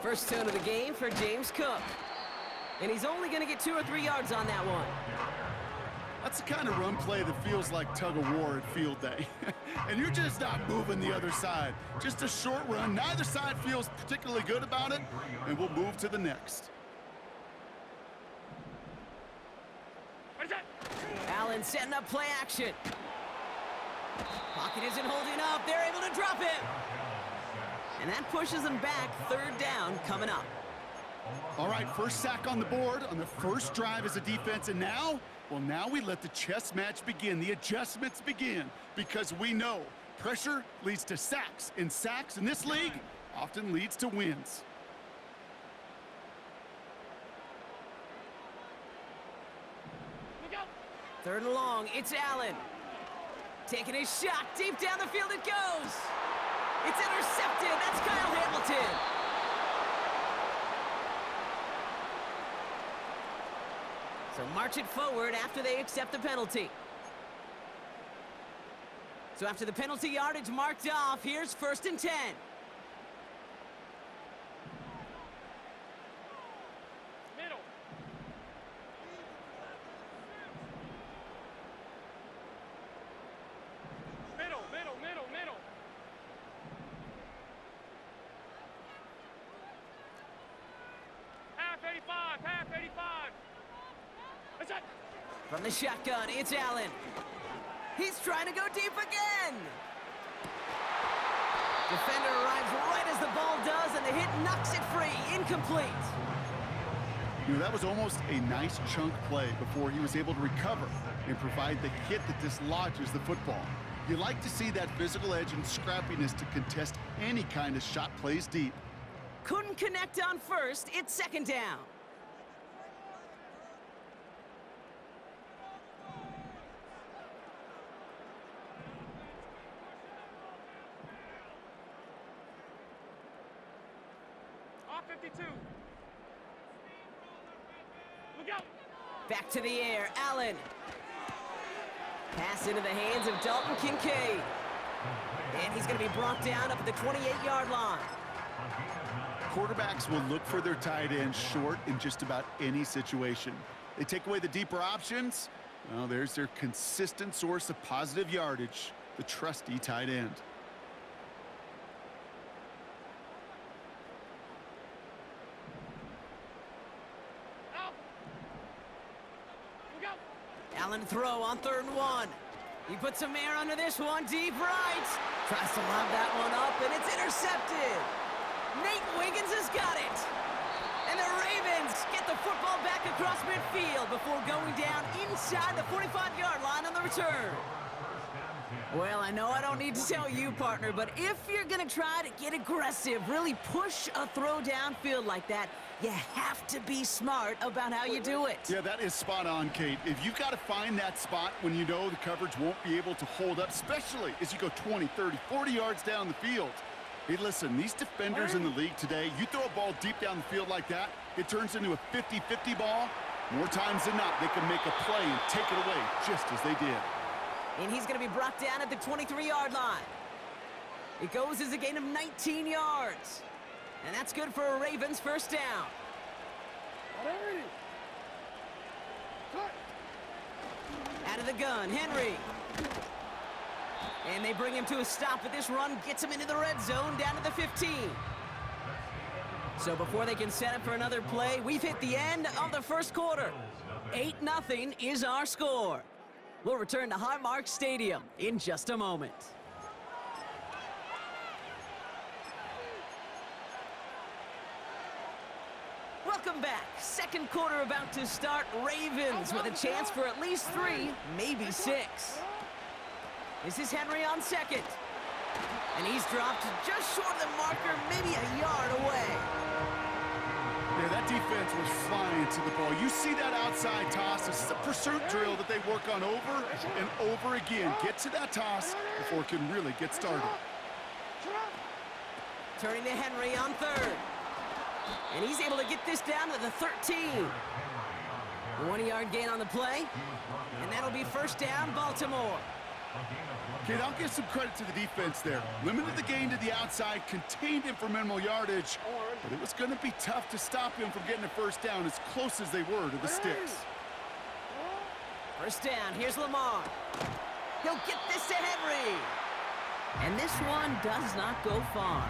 First tone of the game for James Cook. And he's only going to get 2 or 3 yards on that one. That's the kind of run play that feels like tug-of-war at field day. And you're just not moving the other side. Just a short run. Neither side feels particularly good about it, and we'll move to the next. Allen setting up play action. Pocket isn't holding up. They're able to drop it. And that pushes them back. 3rd down coming up. All right, first sack on the board on the first drive as a defense, and now, well, now we let the chess match begin, the adjustments begin, because we know pressure leads to sacks, and sacks in this league often leads to wins. Third and long, it's Allen. Taking his shot, deep down the field it goes. It's intercepted, that's Kyle Hamilton. So march it forward after they accept the penalty. So after the penalty yardage marked off, here's 1st and 10. Middle. Middle. Half 85. From the shotgun, it's Allen. He's trying to go deep again. Defender arrives right as the ball does, and the hit knocks it free. Incomplete. You know, that was almost a nice chunk play before he was able to recover and provide the hit that dislodges the football. You like to see that physical edge and scrappiness to contest any kind of shot plays deep. Couldn't connect on first. It's 2nd down. Off 52. Look out. Back to the air, Allen. Pass into the hands of Dalton Kincaid. And he's going to be brought down up at the 28-yard line. Quarterbacks will look for their tight end short in just about any situation. They take away the deeper options. Well, there's their consistent source of positive yardage, the trusty tight end. Allen throw on 3rd and 1. He puts some air under this one, deep right. Tries to lob that one up, and it's intercepted. Nate Wiggins has got it. And the Ravens get the football back across midfield before going down inside the 45-yard line on the return. Well, I know I don't need to tell you, partner, but if you're going to try to get aggressive, really push a throw downfield like that, you have to be smart about how you do it. Yeah, that is spot on, Kate. If you've got to find that spot when you know the coverage won't be able to hold up, especially as you go 20, 30, 40 yards down the field. Hey, listen, these defenders in the league today, you throw a ball deep down the field like that, it turns into a 50-50 ball. More times than not, they can make a play and take it away just as they did. And he's going to be brought down at the 23-yard line. It goes as a gain of 19 yards. And that's good for a Ravens 1st down. Out of the gun, Henry. And they bring him to a stop, but this run gets him into the red zone down to the 15. So before they can set up for another play, we've hit the end of the 1st quarter. 8-0 is our score. We'll return to Highmark Stadium in just a moment. Welcome back. 2nd quarter about to start. Ravens with a chance for at least 3, maybe 6. This is Henry on 2nd. And he's dropped just short of the marker, maybe a yard away. Yeah, that defense was flying to the ball. You see that outside toss. This is a pursuit drill that they work on over and over again. Get to that toss before it can really get started. Turning to Henry on 3rd. And he's able to get this down to the 13. 1-yard gain on the play. And that'll be 1st down, Baltimore. Kid, I'll give some credit to the defense there. Limited the gain to the outside, contained him for minimal yardage, but it was going to be tough to stop him from getting a first down as close as they were to the sticks. First down, here's Lamar. He'll get this to Henry. And this one does not go far.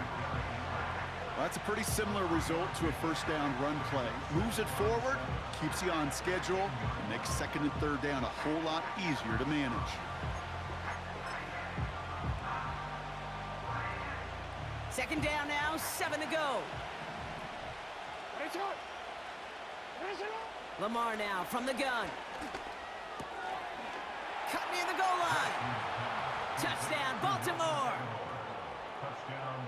Well, that's a pretty similar result to a first down run play. Moves it forward, keeps you on schedule, and makes second and third down a whole lot easier to manage. Second down now, 7 to go. Lamar now from the gun. Cut near the goal line. Touchdown, Baltimore. Touchdown, Baltimore.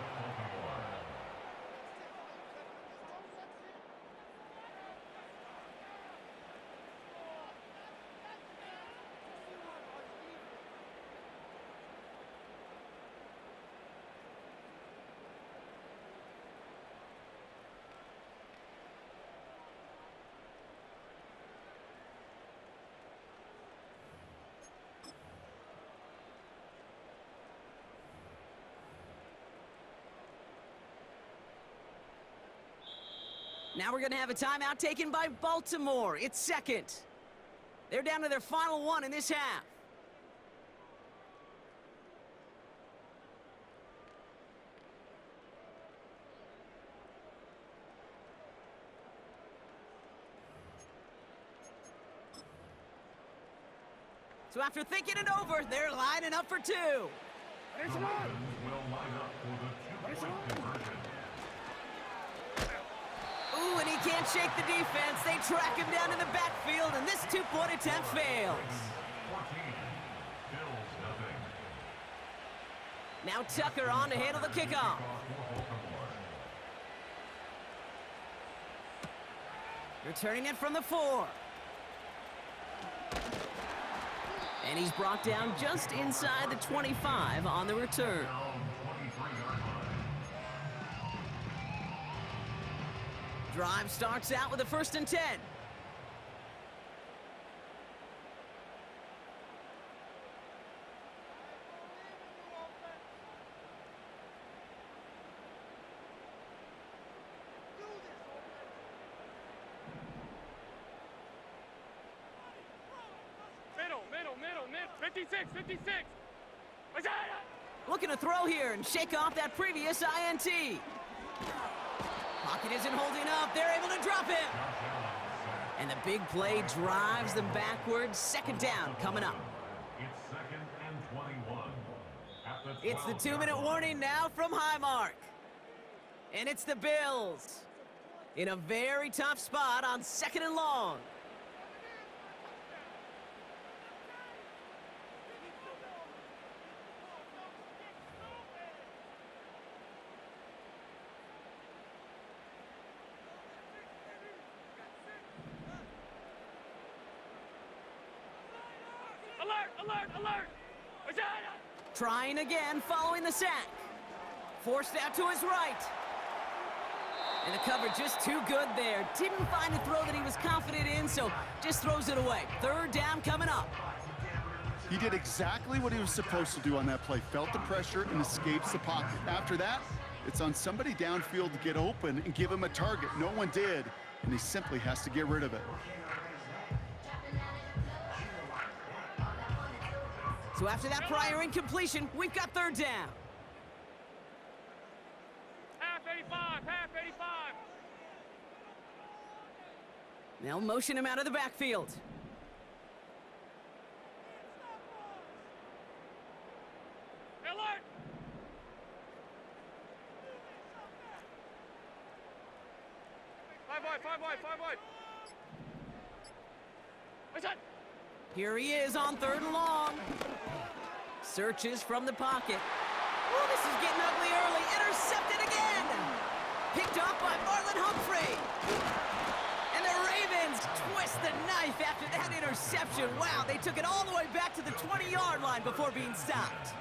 Now we're going to have a timeout taken by Baltimore. It's second. They're down to their final one in this half. So after thinking it over, they're lining up for two. The Ravens will line up for the two-point conversion. Ooh, and he can't shake the defense. They track him down in the backfield, and this two-point attempt fails. 14, Bills nothing. Now Tucker on to handle the kickoff. Returning it from the 4. And he's brought down just inside the 25 on the return. Drive starts out with a 1st and 10. Middle. 56. Looking to throw here and shake off that previous INT. Pocket isn't holding up. They're able to drop him. And the big play drives them backwards. Second down coming up. It's second and 21. It's the 2-minute warning now from Highmark. And it's the Bills in a very tough spot on 2nd and long. Alert! Trying again following the sack. Forced out to his right. And the cover just too good there. Didn't find a throw that he was confident in, so just throws it away. Third down coming up. He did exactly what he was supposed to do on that play. Felt the pressure and escapes the pocket. After that, it's on somebody downfield to get open and give him a target. No one did, and he simply has to get rid of it. So after that prior incompletion, we've got third down. Half 85. They'll motion him out of the backfield. Alert! Five wide. What's that? Here he is on 3rd and long. Searches from the pocket. Oh, this is getting ugly early. Intercepted again. Picked off by Marlon Humphrey. And the Ravens twist the knife after that interception. Wow, they took it all the way back to the 20-yard line before being stopped.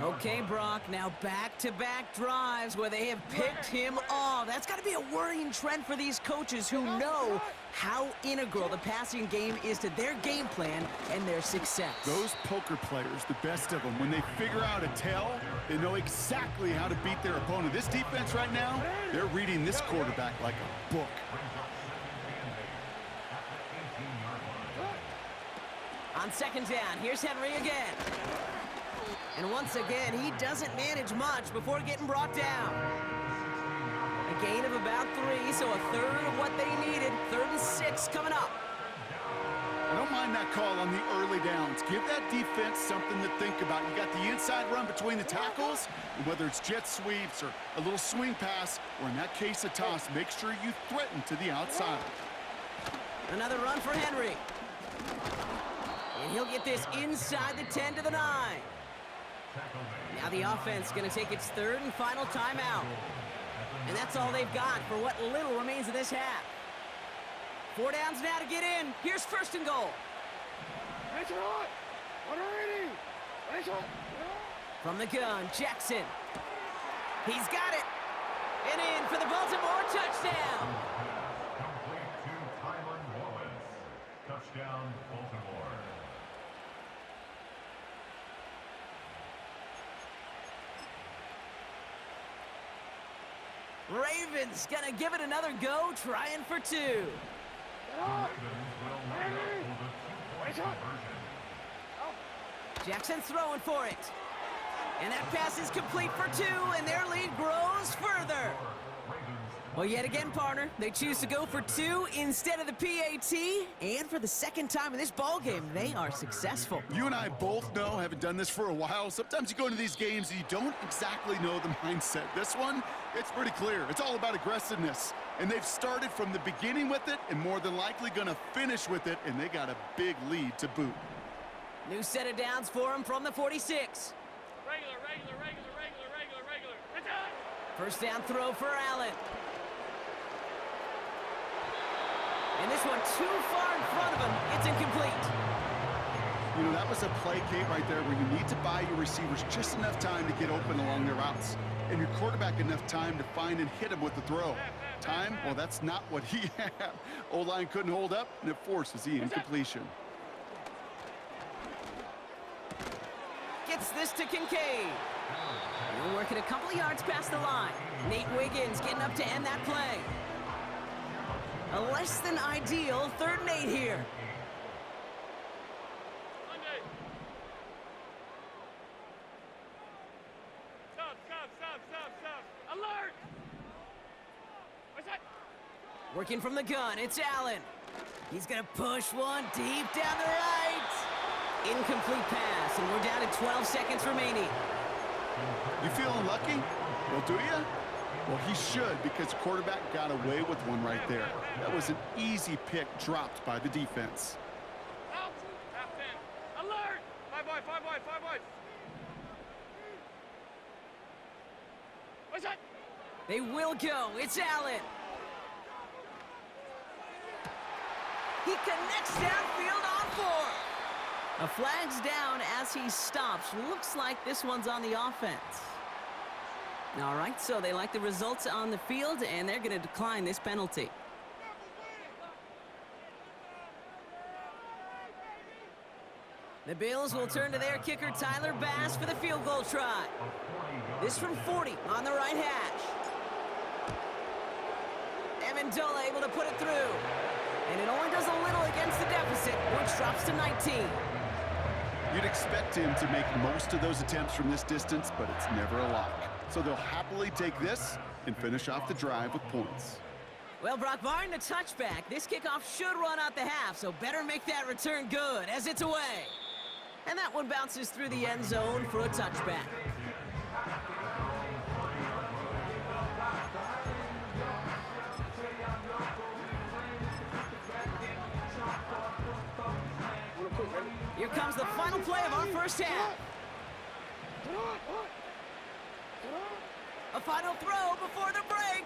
Okay, Brock, now back-to-back drives where they have picked him off. That's got to be a worrying trend for these coaches who know how integral the passing game is to their game plan and their success. Those poker players, the best of them, when they figure out a tell, they know exactly how to beat their opponent. This defense right now, they're reading this quarterback like a book. On second down, here's Henry again. And once again, he doesn't manage much before getting brought down. A gain of about 3, so a third of what they needed. 3rd and 6 coming up. I don't mind that call on the early downs. Give that defense something to think about. You got the inside run between the tackles, and whether it's jet sweeps or a little swing pass, or in that case a toss, make sure you threaten to the outside. Another run for Henry. And he'll get this inside the 10 to the 9. Now the offense going to take its 3rd and final timeout. And that's all they've got for what little remains of this half. 4 downs now to get in. Here's 1st and goal. From the gun, Jackson. He's got it. And in for the Baltimore touchdown. Complete to Tylan Wallace. Touchdown, Baltimore. Ravens gonna give it another go, trying for 2. Ravens will line up for the 2-point conversion. Jackson's throwing for it. And that pass is complete for 2, and their lead grows further. Well, yet again, partner, they choose to go for 2 instead of the PAT, and for the 2nd time in this ballgame, they are successful. You and I both know, having done this for a while, sometimes you go into these games and you don't exactly know the mindset. This one, it's pretty clear. It's all about aggressiveness. And they've started from the beginning with it and more than likely going to finish with it, and they got a big lead to boot. New set of downs for him from the 46. Regular. It's on. 1st down throw for Allen. And this one too far in front of him. It's incomplete. You know, that was a play, Kate, right there where you need to buy your receivers just enough time to get open along their routes. And your quarterback enough time to find and hit him with the throw. Time? Well, that's not what he had. O-line couldn't hold up, and it forces the incompletion. Gets this to Kincaid. He'll work it a couple of yards past the line. Nate Wiggins getting up to end that play. A less than ideal 3rd and 8 here. Monday. Stop. Alert. What's that? Working from the gun, it's Allen. He's gonna push one deep down the right. Incomplete pass, and we're down to 12 seconds remaining. You feeling lucky? Well, do you? Well, he should, because the quarterback got away with one right there. That was an easy pick dropped by the defense. Out. Half 10. Alert. 5 wide. What's that? They will go. It's Allen. He connects downfield on 4. A flag's down as he stops. Looks like this one's on the offense. All right, so they like the results on the field, and they're going to decline this penalty. The Bills will turn to their kicker, Tyler Bass, for the field goal try. This from 40 on the right hash. Amendola able to put it through. And it only does a little against the deficit, which drops to 19. You'd expect him to make most of those attempts from this distance, but it's never a lock. So they'll happily take this and finish off the drive with points. Well, Brock, barring the touchback, this kickoff should run out the half, so better make that return good as it's away. And that one bounces through the end zone for a touchback. Here comes the final play of our first half. A final throw before the break.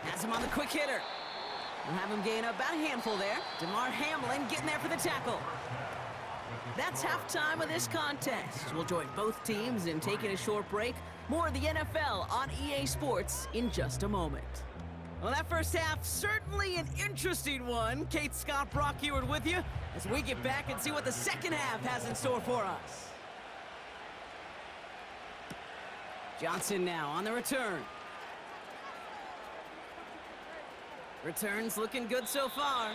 Has him on the quick hitter. We'll have him gain about a handful there. DeMar Hamlin getting there for the tackle. That's halftime of this contest. We'll join both teams in taking a short break. More of the NFL on EA Sports in just a moment. Well, that first half, certainly an interesting one. Kate Scott, Brock Ewart with you as we get back and see what the second half has in store for us. Johnson now on the return. Returns looking good so far.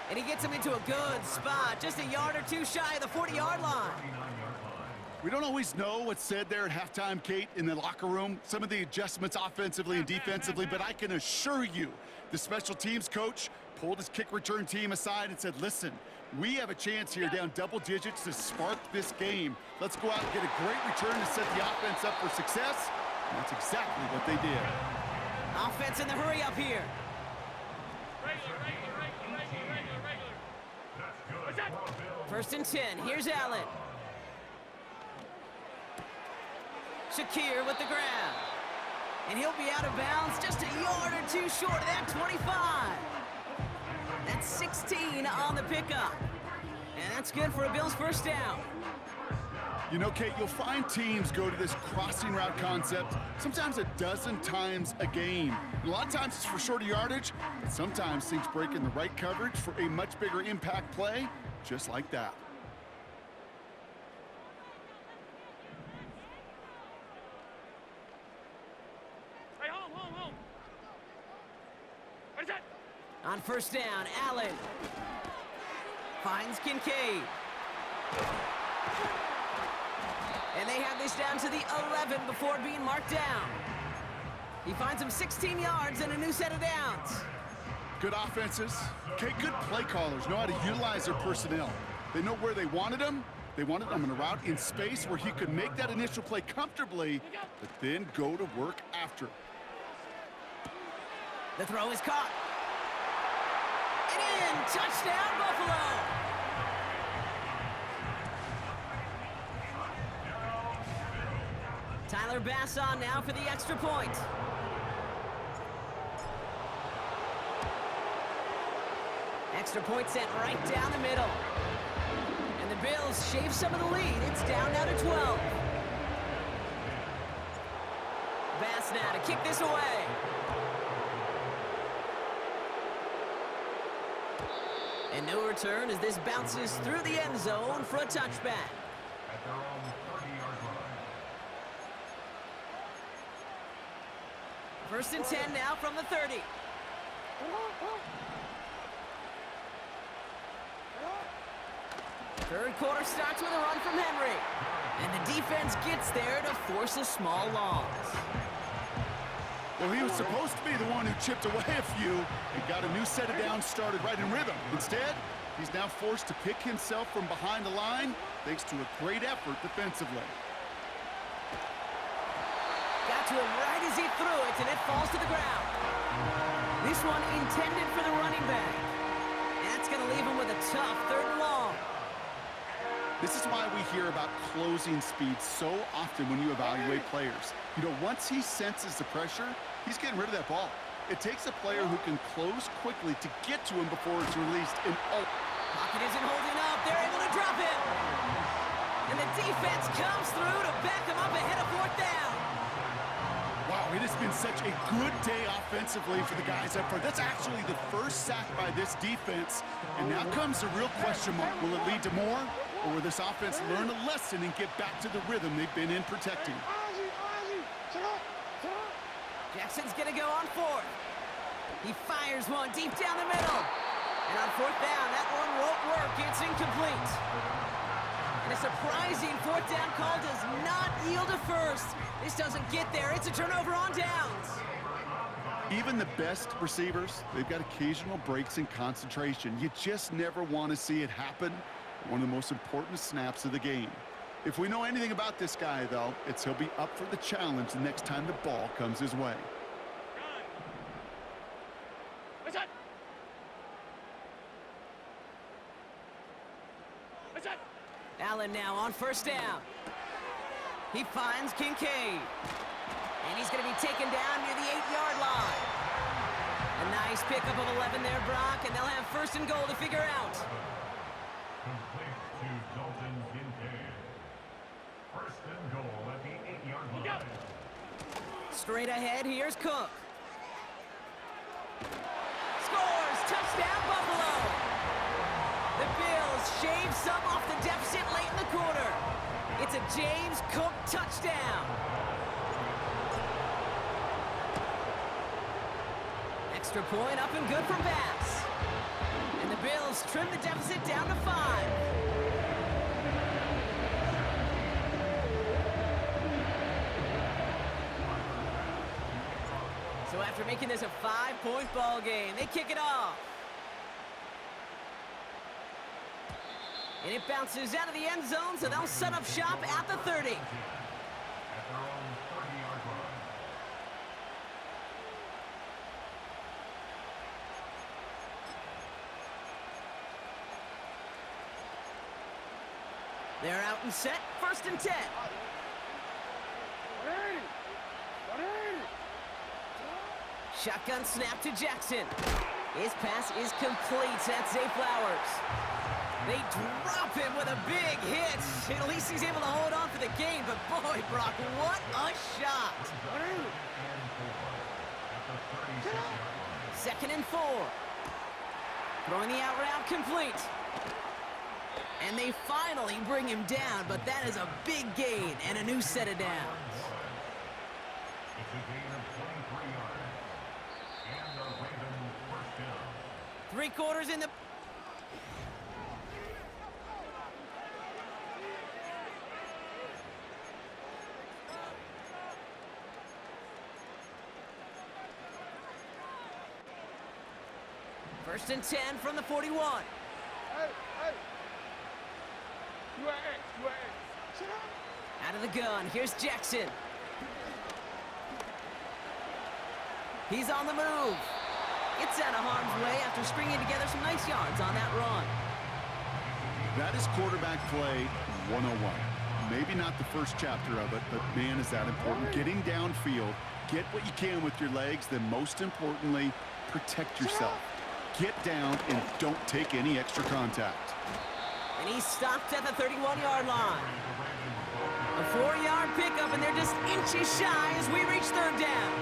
And he gets him into a good spot, just a yard or two shy of the 40-yard line. We don't always know what's said there at halftime, Kate, in the locker room. Some of the adjustments offensively and defensively, but I can assure you the special teams coach pulled his kick return team aside and said, listen, we have a chance here down double digits to spark this game. Let's go out and get a great return to set the offense up for success. And that's exactly what they did. Offense in the hurry up here. First and 10, here's Allen. Shakir with the grab. And he'll be out of bounds just a yard or two short of that 25. That's 16 on the pickup. And that's good for a Bills first down. You know, Kate, you'll find teams go to this crossing route concept sometimes a dozen times a game. And a lot of times it's for shorter yardage, but sometimes things break in the right coverage for a much bigger impact play, just like that. Hey, home. What is that? On first down, Allen finds Kincaid. And they have this down to the 11 before being marked down. He finds him 16 yards and a new set of downs. Good offenses. Okay, good play callers know how to utilize their personnel. They know where they wanted him. They wanted him in a route in space where he could make that initial play comfortably, but then go to work after. The throw is caught. And in! Touchdown, Buffalo! Tyler Bass on now for the extra point. Extra point sent right down the middle. And the Bills shave some of the lead. It's down now to 12. Bass now to kick this away. And no return as this bounces through the end zone for a touchback. At their own 30-yard line. First and 10 now from the 30. Third quarter starts with a run from Henry. And the defense gets there to force a small loss. Well, he was supposed to be the one who chipped away a few and got a new set of downs started right in rhythm. Instead, he's now forced to pick himself from behind the line thanks to a great effort defensively. Got to him right as he threw it, and it falls to the ground. This one intended for the running back. And that's going to leave him with a tough third and long. This is why we hear about closing speed so often when you evaluate players. You know, once he senses the pressure, he's getting rid of that ball. It takes a player who can close quickly to get to him before it's released. And Pocket isn't holding up. They're able to drop him. And the defense comes through to back him up ahead of fourth down. wow, it has been such a good day offensively for the guys up front. That's actually the first sack by this defense. And now comes the real question mark. Will it lead to more? Or will this offense learn a lesson and get back to the rhythm they've been in protecting? Jackson's gonna go on fourth. He fires one deep down the middle. And on fourth down, that one won't work. It's incomplete. And a surprising fourth down call does not yield a first. This doesn't get there. It's a turnover on downs. Even the best receivers, they've got occasional breaks in concentration. You just never want to see it happen. One of the most important snaps of the game. If we know anything about this guy, though, it's he'll be up for the challenge the next time the ball comes his way. Allen now on first down. He finds Kincaid. And he's going to be taken down near the 8-yard line. A nice pickup of 11 there, Brock, and they'll have first and goal to figure out. Complete to Dalton Kincaid. First and goal at the 8-yard line. Straight ahead, here's Cook. Scores! Touchdown, Buffalo! The Bills shave some off the deficit late in the quarter. It's a James Cook touchdown. Extra point up and good for Bass. And the Bills trim the deficit down to 5. So after making this a 5-point ball game, they kick it off. And it bounces out of the end zone, so they'll set up shop at the 30. At their own 30-yard line. They're out and set, first and 10. Shotgun snap to Jackson. His pass is complete. That's Zay Flowers. They drop him with a big hit. At least he's able to hold on for the game, but boy, Brock, what a shot. Second and 4. Throwing the out route complete. And they finally bring him down, but that is a big gain and a new set of downs. It's a gain of 23 yards. And the Ravens first down. 3 quarters in the... First and 10 from the 41. Out of the gun, here's Jackson. He's on the move. Gets out of harm's way after stringing together some nice yards on that run. That is quarterback play 101. Maybe not the first chapter of it, but man, is that important. Getting downfield, get what you can with your legs, then most importantly, protect yourself. Get down and don't take any extra contact. And he's stopped at the 31-yard line. A 4-yard pickup, and they're just inches shy as we reach third down.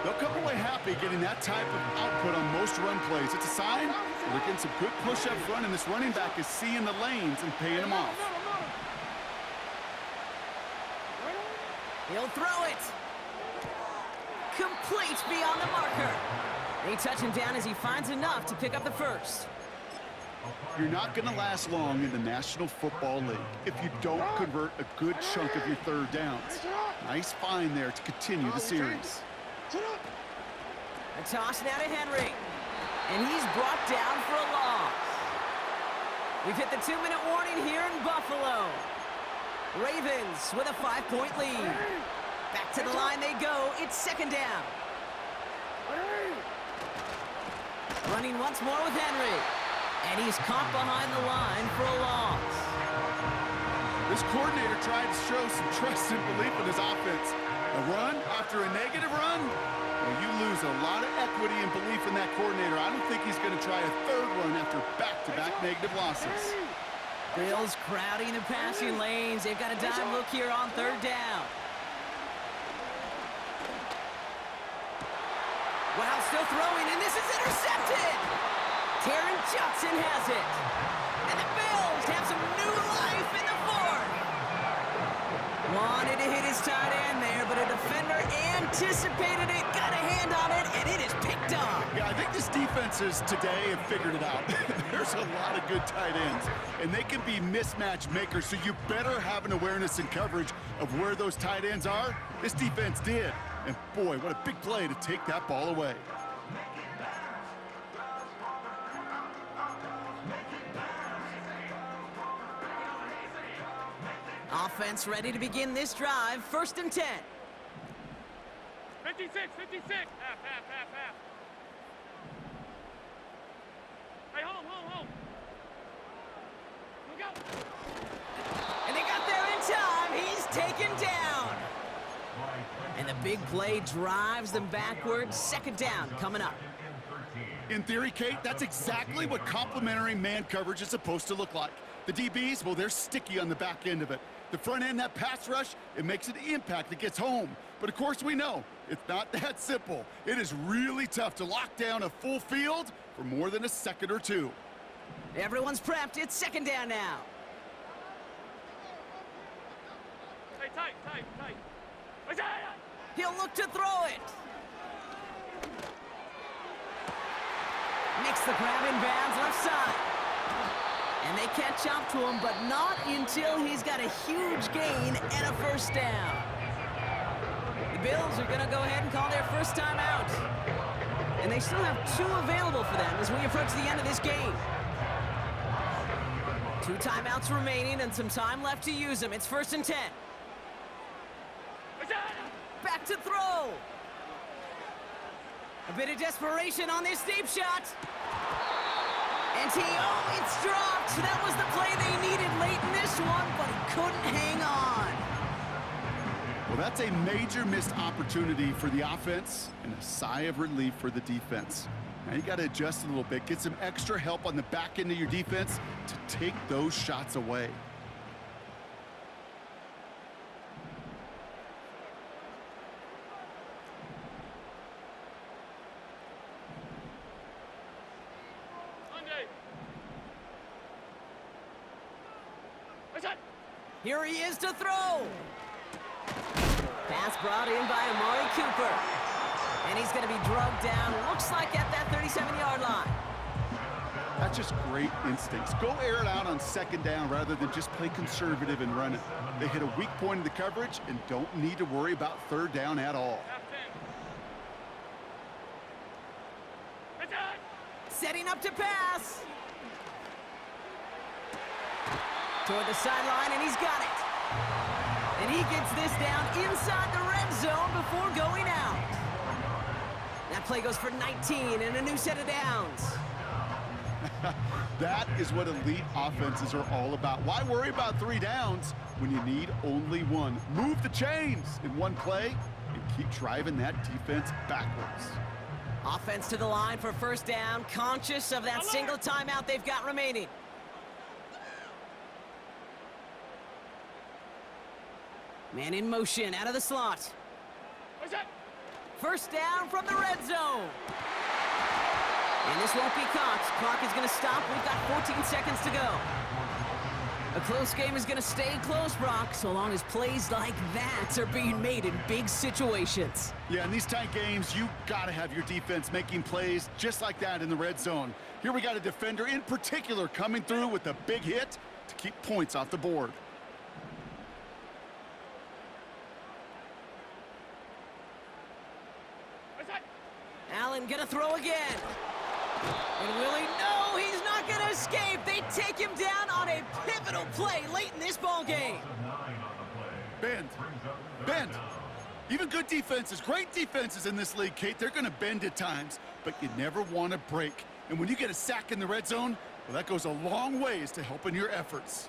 They'll come away happy getting that type of output on most run plays. It's a sign that they're getting some good push up front, and this running back is seeing the lanes and paying them off. He'll throw it. Complete beyond the marker. They touch him down as he finds enough to pick up the first. You're not going to last long in the National Football League if you don't convert a good chunk of your third downs. Nice find there to continue the series. A toss now to Henry. And he's brought down for a loss. We've hit the 2-minute warning here in Buffalo. Ravens with a 5-point lead. Back to the line they go. It's second down. Running once more with Henry. And he's caught behind the line for a loss. This coordinator tried to show some trust and belief in his offense. A run after a negative run? Well, you lose a lot of equity and belief in that coordinator. I don't think he's going to try a third run after back-to-back negative losses. Bills crowding the passing lanes. They've got a dime look here on third down. Wow, still throwing, and this is intercepted! Taron Johnson has it. And the Bills have some new life in the fourth. Wanted to hit his tight end there, but a defender anticipated it, got a hand on it, and it is picked up. Yeah, I think this defenses today have figured it out. There's a lot of good tight ends, and they can be mismatch makers, so you better have an awareness and coverage of where those tight ends are. This defense did. And boy, what a big play to take that ball away. Offense ready to begin this drive. First and 10. 56, 56. Half. Hey, home. Look out. And they got there in time. He's taken down. And the big play drives them backwards. Second down coming up. In theory, Kate, that's exactly what complementary man coverage is supposed to look like. The DBs, well, they're sticky on the back end of it. The front end, that pass rush, it makes an impact that gets home. But of course we know, it's not that simple. It is really tough to lock down a full field for more than a second or two. Everyone's prepped. It's second down now. Hey, tight. He'll look to throw it. Makes the grab in bounds left side. And they catch up to him, but not until he's got a huge gain and a first down. The Bills are going to go ahead and call their first timeout. And they still have 2 available for them as we approach the end of this game. 2 timeouts remaining and some time left to use them. It's 1st and 10. Back to throw. A bit of desperation on this deep shot. And it's dropped. That was the play they needed late in this one, but he couldn't hang on. Well, that's a major missed opportunity for the offense and a sigh of relief for the defense. Now you got to adjust a little bit, get some extra help on the back end of your defense to take those shots away. Here he is to throw. Pass brought in by Amari Cooper. And he's going to be drugged down, looks like at that 37-yard line. That's just great instincts. Go air it out on second down rather than just play conservative and run it. They hit a weak point in the coverage and don't need to worry about third down at all. Setting up to pass. Toward the sideline, and he's got it. And he gets this down inside the red zone before going out. That play goes for 19 and a new set of downs. That is what elite offenses are all about. Why worry about 3 downs when you need only 1? Move the chains in one play and keep driving that defense backwards. Offense to the line for first down, conscious of that single timeout they've got remaining. Man in motion, out of the slot. First down from the red zone. And this won't be caught. Clock is going to stop. We've got 14 seconds to go. A close game is going to stay close, Brock, so long as plays like that are being made in big situations. Yeah, in these tight games, you got to have your defense making plays just like that in the red zone. Here we got a defender in particular coming through with a big hit to keep points off the board. Allen gonna throw again. And Willie, no, he's not gonna escape. They take him down on a pivotal play late in this ball game. Bend. Even good defenses, great defenses in this league, Kate, they're gonna bend at times, but you never want to break. And when you get a sack in the red zone, well, that goes a long ways to helping your efforts.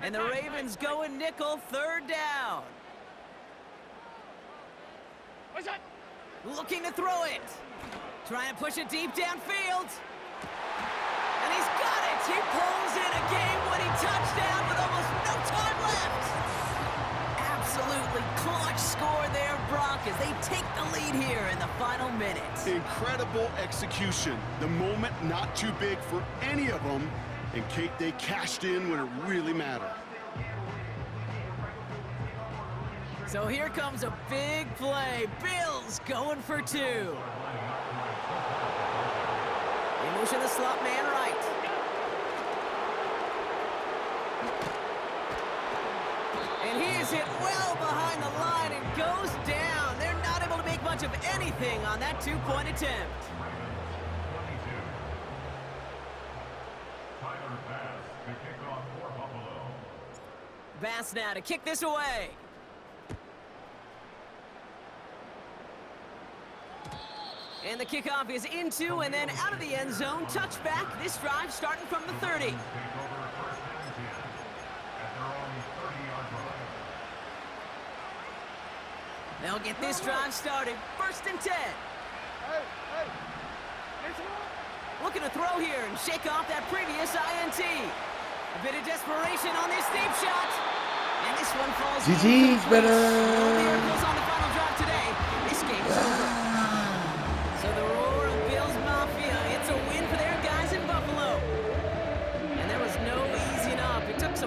And the Ravens going nickel, third down. Looking to throw it. Trying to push it deep downfield. And he's got it. He pulls in a game-winning touchdown with almost no time left. Absolutely clutch score there, Brock, as they take the lead here in the final minutes. Incredible execution. The moment not too big for any of them. And Kate, they cashed in when it really mattered. So here comes a big play. Bills going for 2. They motion the slot man right. And he is hit well behind the line and goes down. They're not able to make much of anything on that 2-point attempt. Bass now to kick this away. And the kickoff is into and then out of the end zone. Touchback. This drive starting from the 30. They'll get this drive started. 1st and 10. Looking to throw here and shake off that previous INT. A bit of desperation on this deep shot. And this one falls. GG's, brother. No miracles on the final drive today. This game is over.